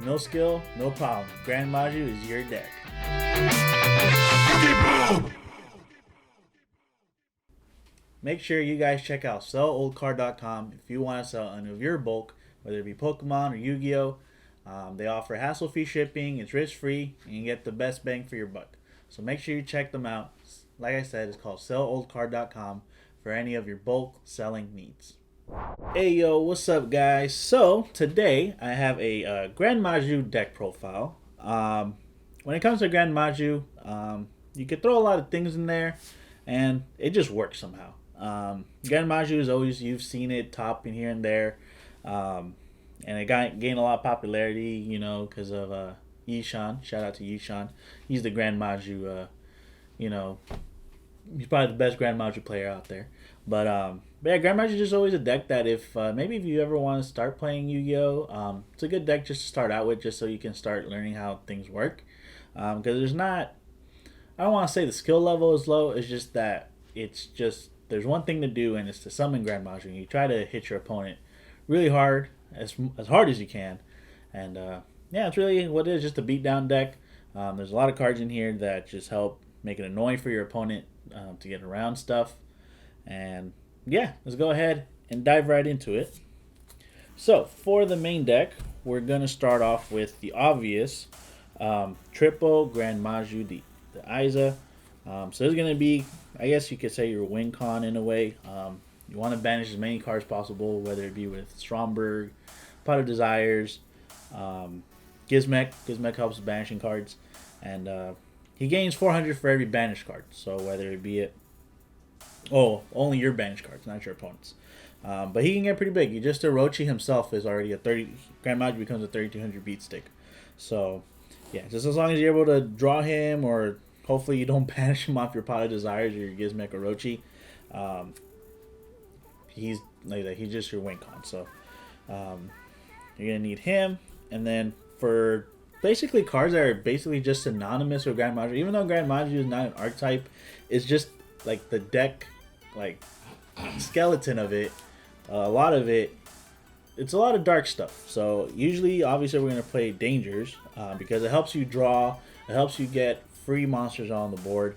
No skill, no problem. Gren Maju is your deck. YugiBOOM! Make sure you guys check out selloldcard.com if you want to sell any of your bulk, whether it be Pokemon or Yu-Gi-Oh! They offer hassle-free shipping, it's risk-free, and you get the best bang for your buck. So make sure you check them out. Like I said, it's called selloldcard.com for any of your bulk selling needs. Hey yo, what's up guys? So today I have a Gren Maju Deck Profile. When it comes to Gren Maju, you can throw a lot of things in there and it just works somehow. Gren Maju is always, you've seen it topping here and there. And it gained a lot of popularity, you know, because of Yishan. Shout out to Yishan. He's the Gren Maju, you know, he's probably the best Gren Maju player out there. But yeah, Gren Maju is just always a deck that if maybe if you ever want to start playing Yu-Gi-Oh, it's a good deck just to start out with, just so you can start learning how things work. Because there's not, I don't want to say the skill level is low. It's just that it's just there's one thing to do, and it's to summon Gren Maju. And you try to hit your opponent really hard, as hard as you can, and yeah, it's really what it is, just a beatdown deck. There's a lot of cards in here that just help make it annoying for your opponent to get around stuff. And yeah, let's go ahead and dive right into it. So for the main deck, we're gonna start off with the obvious triple Gren Maju Da Eiza. So this is gonna be, I guess you could say, your win con in a way. You want to banish as many cards possible, whether it be with Stromberg, Pot of Desires, Gizmek. Gizmek helps with banishing cards, and he gains 400 for every banished card. So whether it be only your banished cards, not your opponents. But he can get pretty big. Just Orochi himself is already a 30. Gren Maju becomes a 3200 beat stick. So yeah, just as long as you're able to draw him, or hopefully you don't banish him off your Pot of Desires or your Gizmek Orochi. He's just your win con. So you're gonna need him, and then for basically cards that are basically just synonymous with Gren Maju, even though Gren Maju is not an archetype, it's just like the deck, like skeleton of it. A lot of it, it's a lot of dark stuff. So usually, obviously, we're gonna play dangers because it helps you draw, it helps you get free monsters on the board,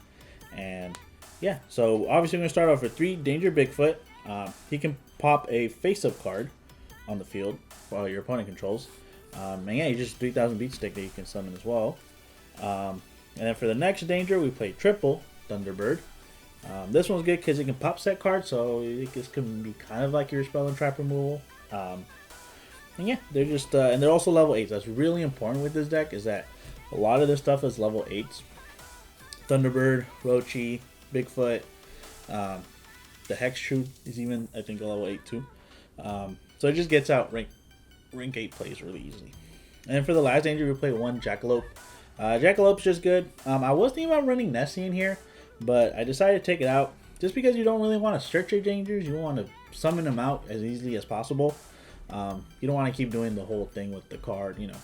and yeah. So obviously, we're gonna start off with 3 Danger Bigfoot. He can pop a face-up card on the field while your opponent controls. And yeah, he's just 3000 beat stick that you can summon as well. And then for the next danger, we play triple Thunderbird. This one's good because it can pop set cards, so this can be kind of like your spell and trap removal. And yeah, they're just and they're also level 8s. That's really important with this deck, is that a lot of this stuff is level 8s. Thunderbird, Orochi, Bigfoot. The Hex Truth is even, I think, a level 8 too. So it just gets out rank 8 plays really easily. And then for the last danger, we play 1 Jackalope. Jackalope's just good. I was thinking about running Nessie in here, but I decided to take it out just because you don't really want to search your dangers. You want to summon them out as easily as possible. You don't want to keep doing the whole thing with the card, you know,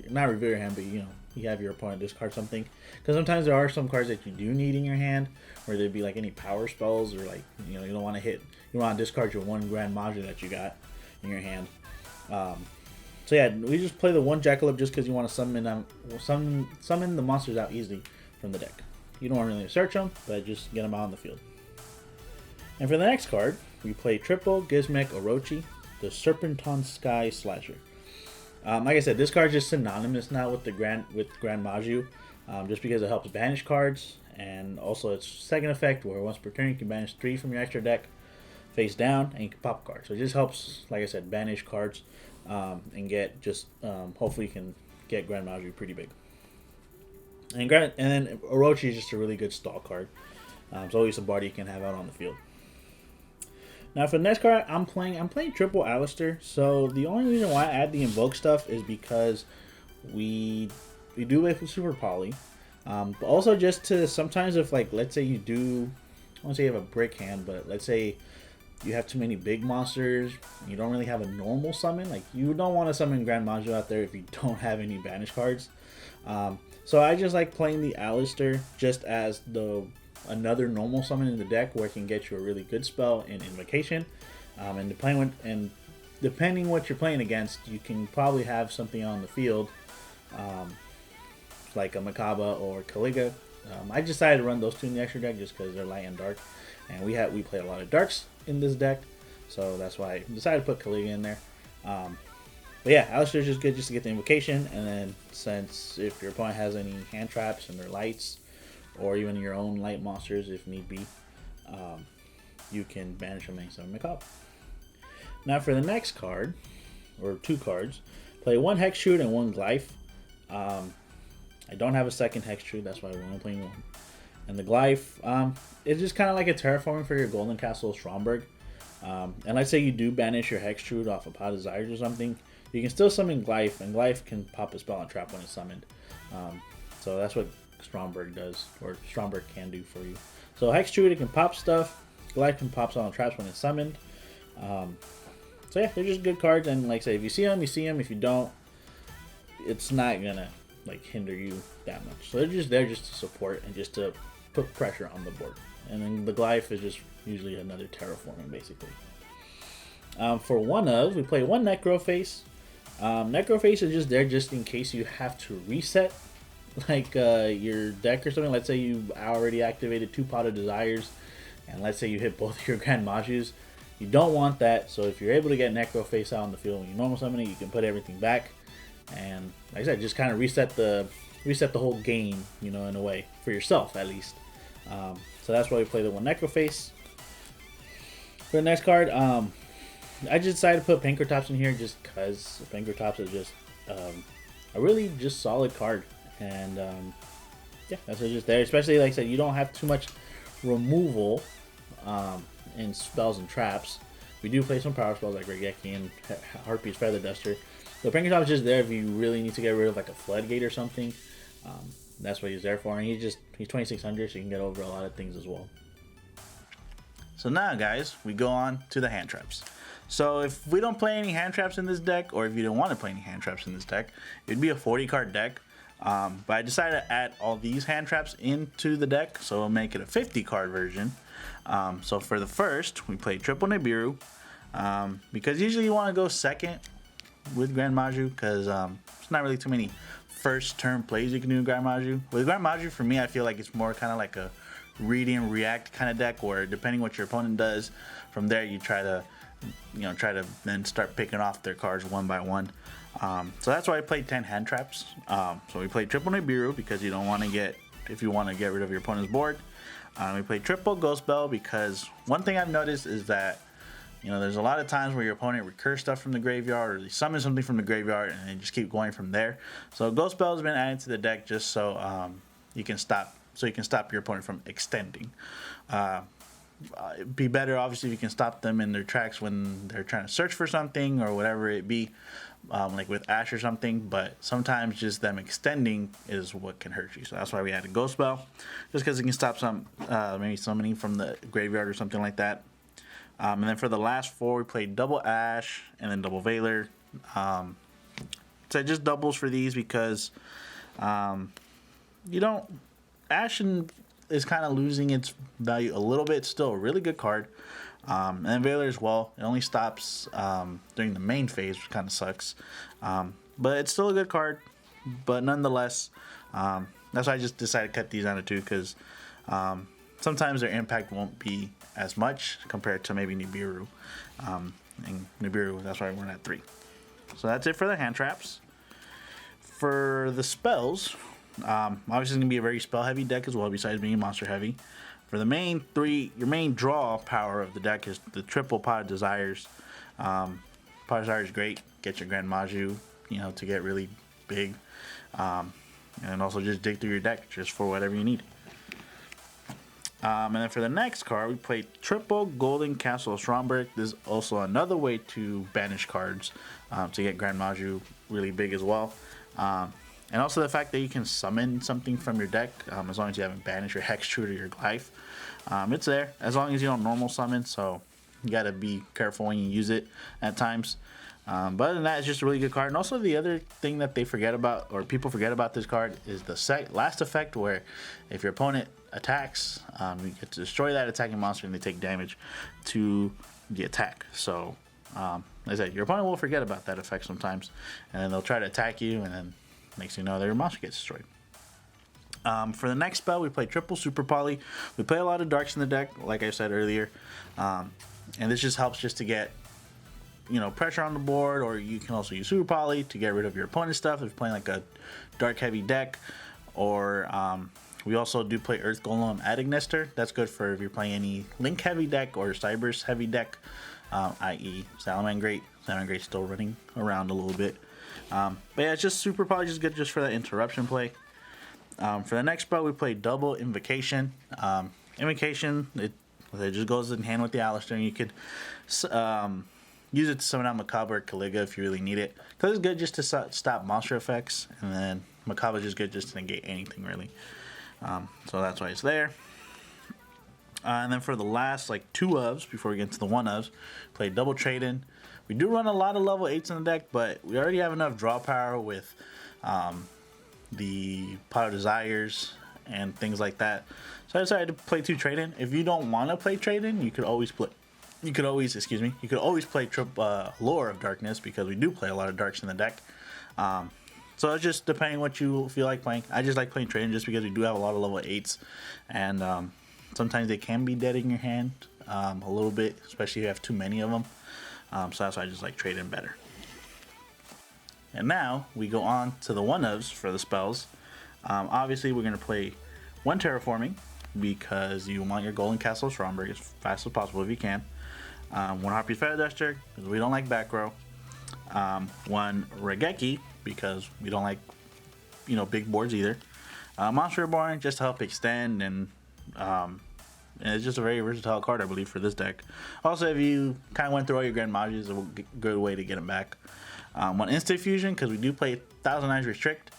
not reveal your hand, but you know, you have your opponent discard something, because sometimes there are some cards that you do need in your hand, where there'd be like any power spells, or like, you know, you don't want to discard your 1 Gren Maju that you got in your hand. So yeah, we just play the 1 Jackalope just because you want to summon the monsters out easily from the deck. You don't really search them, but just get them out on the field. And for the next card, we play triple Gizmek Orochi, the Serpenton Sky Slasher. Like I said, this card is just synonymous now with Gren Maju, just because it helps banish cards, and also its second effect, where once per turn you can banish 3 from your extra deck face down, and you can pop a card. So it just helps, like I said, banish cards, and get just hopefully you can get Gren Maju pretty big. And then Orochi is just a really good stall card. It's always somebody you can have out on the field. Now for the next card, I'm playing triple Alistair. So the only reason why I add the invoke stuff is because we do it for super poly, but also just to sometimes, if like, let's say you do, I won't say you have a brick hand, but let's say you have too many big monsters, you don't really have a normal summon, like you don't want to summon Gren Maju out there if you don't have any banish cards. So I just like playing the Alistair just as another normal summon in the deck, where it can get you a really good spell in Invocation, and playing with, and depending what you're playing against, you can probably have something on the field, like a Makaba or Kaliga. I decided to run those two in the extra deck just because they're light and dark, and we play a lot of darks in this deck, so that's why I decided to put Kaliga in there. But yeah, Alistair's just good just to get the invocation, and then since if your opponent has any hand traps and their lights, or even your own light monsters if need be, you can banish them and summon Makaba. Now for the next card, or two cards, play one Hextrude and one Glyph. I don't have a second Hextrude, that's why we're only playing one. And the Glyph, it's just kind of like a terraforming for your Golden Castle Stromberg. And let's say you do banish your Hextrude off a Pot of Desires or something, you can still summon Glyph, and Glyph can pop a spell and trap when it's summoned. So that's what Stromberg does, or Stromberg can do for you. So Hextrude, it can pop stuff. Glyph can pop spell and traps when it's summoned. So yeah, they're just good cards, and like I say, if you see them, you see them. If you don't, it's not gonna like hinder you that much. So they're just there just to support and just to put pressure on the board. And then the Glyph is just usually another terraforming, basically. For one of, we play one Necroface. Necroface is just there just in case you have to reset like your deck or something. Let's say you already activated 2 Pot of Desires, and let's say you hit both of your Gren Majus. You don't want that, so if you're able to get Necroface out on the field when you normal summon it, you can put everything back, and like I said, just kind of reset the whole game, you know, in a way, for yourself at least. So that's why we play the one Necroface. For the next card, I just decided to put Pankratops in here just because Pankratops is just a really just solid card, and yeah, that's just there. Especially like I said, you don't have too much removal in spells and traps. We do play some power spells like Regeki and Harpy's Feather Duster. So Pankratops is just there if you really need to get rid of like a Floodgate or something. That's what he's there for, and he's 2600, so you can get over a lot of things as well. So now, guys, we go on to the hand traps. So if we don't play any hand traps in this deck, or if you don't want to play any hand traps in this deck, it'd be a 40 card deck. But I decided to add all these hand traps into the deck, so we'll make it a 50 card version. So for the first, we play triple Nibiru, because usually you want to go second with Gren Maju, because there's not really too many first turn plays you can do in Gren Maju. With Gren Maju, for me, I feel like it's more kind of like a read and react kind of deck, where depending what your opponent does, from there you try to then start picking off their cards one by one. So that's why I played 10 hand traps. So we played triple Nibiru because you don't want to get, if you want to get rid of your opponent's board. We played triple Ghost Bell because one thing I've noticed is that, you know, there's a lot of times where your opponent recurs stuff from the graveyard, or they summon something from the graveyard, and they just keep going from there. So Ghost Bell has been added to the deck just so you can stop your opponent from extending. It'd be better, obviously, if you can stop them in their tracks when they're trying to search for something or whatever it be, like with Ash or something. But sometimes just them extending is what can hurt you. So that's why we added Ghost Bell, just because it can stop some maybe summoning from the graveyard or something like that. And then for the last 4, we played double Ash and then double Valor. So just doubles for these because you don't. Ashen is kind of losing its value a little bit. It's still a really good card. And then Valor as well. It only stops during the main phase, which kind of sucks. But it's still a good card. But nonetheless, that's why I just decided to cut these down to 2, because sometimes their impact won't be as much compared to maybe Nibiru. And Nibiru, that's why we're at 3. So that's it for the hand traps. For the spells, obviously it's going to be a very spell heavy deck as well, besides being monster heavy. For the main 3, your main draw power of the deck is the triple Pot of Desires. Pot of Desires is great. Get your Gren Maju, you know, to get really big. And also just dig through your deck just for whatever you need. And then for the next card, we played triple Golden Castle Stromberg. This is also another way to banish cards to get Gren Maju really big as well. And also the fact that you can summon something from your deck, as long as you haven't banished your Hextrude or your Glyph. It's there, as long as you don't normal summon, so you gotta be careful when you use it at times. But other than that, it's just a really good card. And also the other thing that they forget about, or people forget about this card, is the last effect, where if your opponent attacks, you get to destroy that attacking monster and they take damage to the attack. So like I said, your opponent will forget about that effect sometimes, and then they'll try to attack you, and then next thing you know, their monster gets destroyed. For the next spell, we play triple super poly. We play a lot of darks in the deck, like I said earlier, and this just helps just to get, you know, pressure on the board, or you can also use super poly to get rid of your opponent's stuff if you're playing like a dark heavy deck, or we also do play Earth Golem at Ignister. That's good for if you're playing any Link heavy deck or Cybers heavy deck, i.e. Salamangreat. Salamangreat's still running around a little bit. But yeah, it's just super poly, just good just for that interruption play. For the next spell, we play double Invocation. Invocation, it just goes in hand with the Alistair, and you could use it to summon out Macabre or Caliga if you really need it. Because it's good just to stop monster effects, and then Macabre is just good just to negate anything, really. So that's why it's there. And then for the last, like, 2 ofs, before we get into the 1 ofs, play double Trade-In. We do run a lot of level 8s in the deck, but we already have enough draw power with the Pot of Desires and things like that. So I decided to play 2 Trade-In. If you don't want to play Trade-In, you could always play... You could always play Lure of Darkness, because we do play a lot of darks in the deck. So it's just depending what you feel like playing. I just like playing Trade-In just because we do have a lot of level 8s, and sometimes they can be dead in your hand a little bit, especially if you have too many of them. So that's why I just like Trade-In better. And now we go on to the 1-ofs for the spells. Obviously, we're going to play 1 Terraforming, because you want your Golden Castle of Stromberg as fast as possible if you can. 1 Harpy's Feather Duster, because we don't like back row. 1 Regeki, because we don't like, you know, big boards either. Monster Reborn, just to help extend, and it's just a very versatile card, I believe, for this deck. Also, if you kind of went through all your Gren Majus, it's a good way to get them back. 1 Instant Fusion, because we do play 1000 Eyes Restrict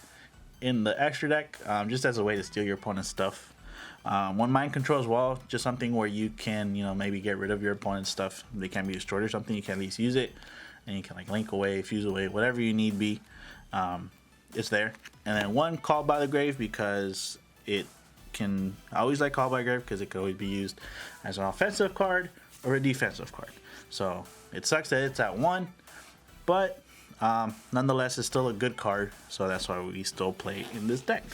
in the extra deck, just as a way to steal your opponent's stuff. 1 Mind Control as well, just something where you can, you know, maybe get rid of your opponent's stuff. They can be destroyed or something, you can at least use it, and you can like link away, fuse away, whatever you need be. It's there. And then 1 Called by the Grave, because it can, I always like Called by the Grave because it can always be used as an offensive card or a defensive card. So it sucks that it's at 1, but nonetheless it's still a good card, so that's why we still play in this deck.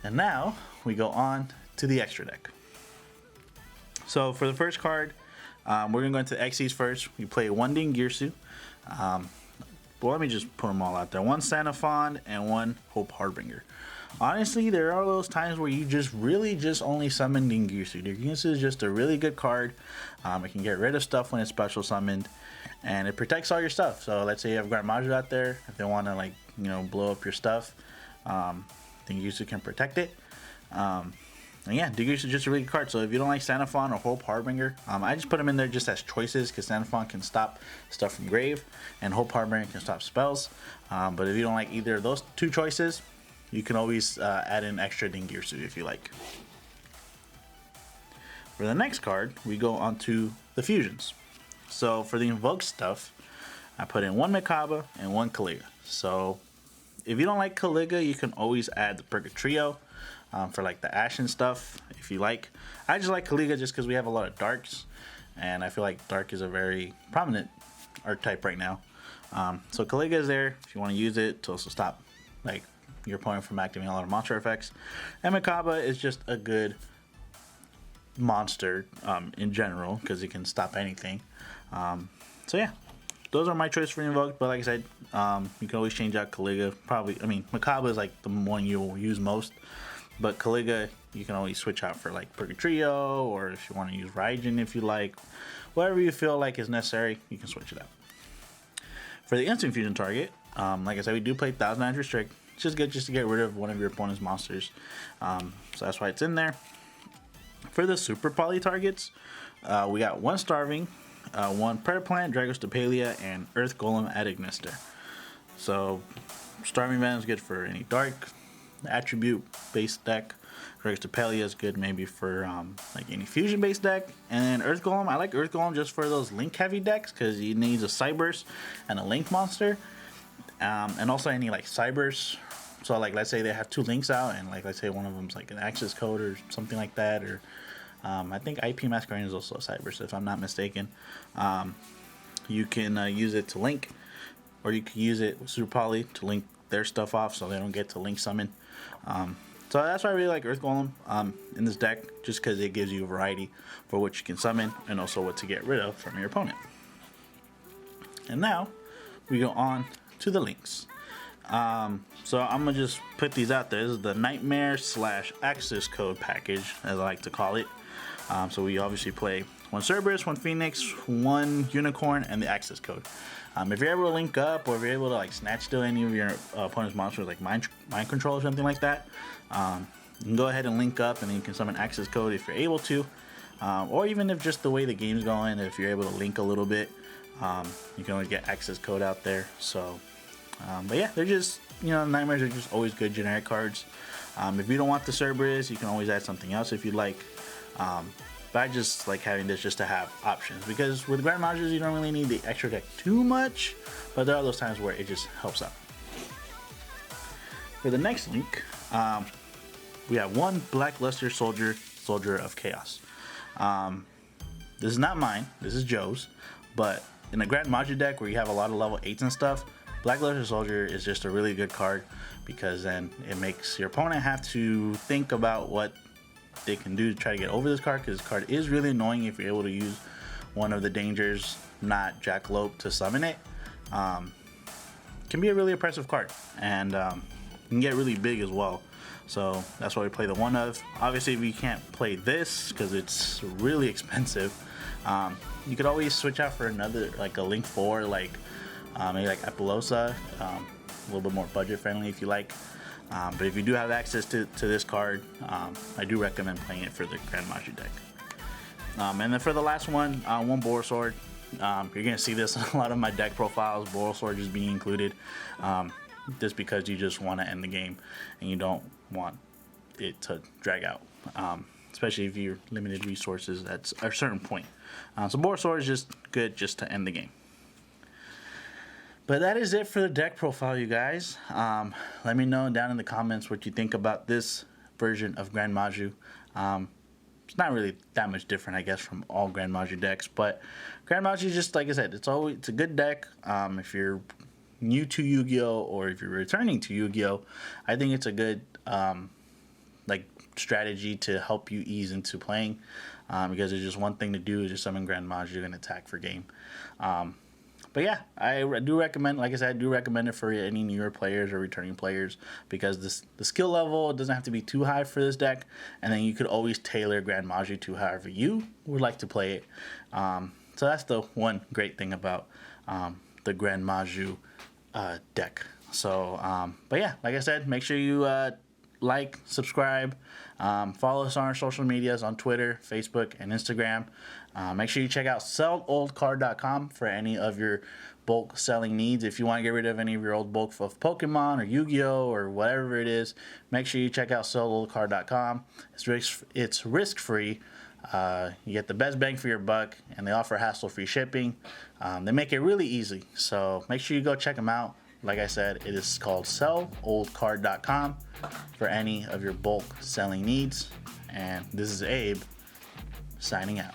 And now we go on to the extra deck. So for the first card, we're going to go into XCs first. We play 1 Dingirsu. Well, let me just put them all out there. 1 Sanafon and 1 Hope Harbinger. Honestly, there are those times where you just really just only summon Dingirsu. Dingirsu is just a really good card. It can get rid of stuff when it's special summoned, and it protects all your stuff. So let's say you have Gren Maju out there. If they want to, like, you know, blow up your stuff, Dingirsu can protect it. And yeah, Dingirsu is just a really good card. So if you don't like Sanafon or Hope Harbinger, I just put them in there just as choices, because Sanafon can stop stuff from grave, and Hope Harbinger can stop spells. But if you don't like either of those 2 choices, you can always add in extra Dingirsu if you like. For the next card, we go on to the fusions. So for the invoked stuff, I put in 1 Macabre and 1 Caliga. So if you don't like Caliga, you can always add the Purgatrio for like the Ashen stuff if you like. I just like Caliga just because we have a lot of darks, and I feel like dark is a very prominent archetype right now. So Caliga is there if you want to use it to also stop like your opponent from activating a lot of monster effects. And Macabre is just a good monster in general because it can stop anything. So yeah, those are my choices for invoked, but like I said, you can always change out Caliga. Probably, I mean, Macabre is like the one you'll use most, but Caliga you can always switch out for like Purgatrio, or if you want to use Raijin if you like. Whatever you feel like is necessary, you can switch it out. For the instant fusion target, like I said, we do play 1000 Eyes Restrict. It's just good just to get rid of one of your opponent's monsters. So that's why it's in there. For the super poly targets, we got 1 Starving, 1 Predator Plant, Dragos Depalia, and Earth Golem at Ignister. So Starving Venom is good for any dark attribute based deck. Dragos Depalia is good maybe for like any fusion based deck. And then Earth Golem, I like Earth Golem just for those link heavy decks because he needs a Cyberse and a link monster. And also any like Cyberse. So like let's say they have 2 links out, and like let's say one of them's like an access code or something like that, or I think IP Masquerade is also a Cyberse, if I'm not mistaken. You can use it to link, or you can use it with Super Poly to link their stuff off so they don't get to link summon. So that's why I really like Earth Golem in this deck, just because it gives you a variety for what you can summon and also what to get rid of from your opponent. And now we go on to the links. So I'm gonna just put these out there. This is the Nightmare / Access Code package, as I like to call it. So we obviously play one Cerberus, one Phoenix, one Unicorn, and the Access Code. If you're able to link up, or if you're able to like snatch steal any of your opponent's monsters, like mind control or something like that, you can go ahead and link up, and then you can summon Access Code if you're able to. Or even if just the way the game's going, if you're able to link a little bit, you can always get Access Code out there. So, but yeah, they're just, Nightmares are just always good generic cards. If you don't want the Cerberus, you can always add something else if you'd like. But I just like having this just to have options, because with Gren Maju, you don't really need the extra deck too much, but there are those times where it just helps out. For the next link, we have one Blackluster Soldier of Chaos. This is not mine, this is Joe's, but in a Gren Maju deck where you have a lot of level 8s and stuff, Blackluster Soldier is just a really good card, because then it makes your opponent have to think about what they can do to try to get over this card, because this card is really annoying if you're able to use one of the dangers, not Jackalope, to summon it. Can be a really oppressive card, and can get really big as well. So that's why we play the one of. Obviously we can't play this because it's really expensive. You could always switch out for another, like a Link 4, like maybe like Apollosa, a little bit more budget friendly if you like. But if you do have access to this card, I do recommend playing it for the Gren Maju deck. And then for the last one, one Borosword. You're going to see this in a lot of my deck profiles, Borosword just being included, just because you just want to end the game and you don't want it to drag out, especially if you're limited resources at a certain point. So Borosword is just good just to end the game. But that is it for the deck profile, you guys. Let me know down in the comments what you think about this version of Gren Maju. It's not really that much different, I guess, from all Gren Maju decks, but Gren Maju, just like I said, it's a good deck. If you're new to Yu-Gi-Oh, or if you're returning to Yu-Gi-Oh, I think it's a good strategy to help you ease into playing, because there's just one thing to do, is just summon Gren Maju and attack for game. But yeah, I do recommend, like I said, I do recommend it for any newer players or returning players, because the skill level doesn't have to be too high for this deck, and then you could always tailor Gren Maju to however you would like to play it. So that's the one great thing about the Gren Maju deck. So, but yeah, like I said, make sure you like, subscribe, follow us on our social medias on Twitter, Facebook, and Instagram. Make sure you check out selloldcard.com for any of your bulk selling needs. If you want to get rid of any of your old bulk of Pokemon or Yu-Gi-Oh or whatever it is, make sure you check out selloldcard.com. It's risk-free. You get the best bang for your buck, and they offer hassle-free shipping. They make it really easy, so make sure you go check them out. Like I said, it is called selloldcard.com for any of your bulk selling needs. And this is Abe signing out.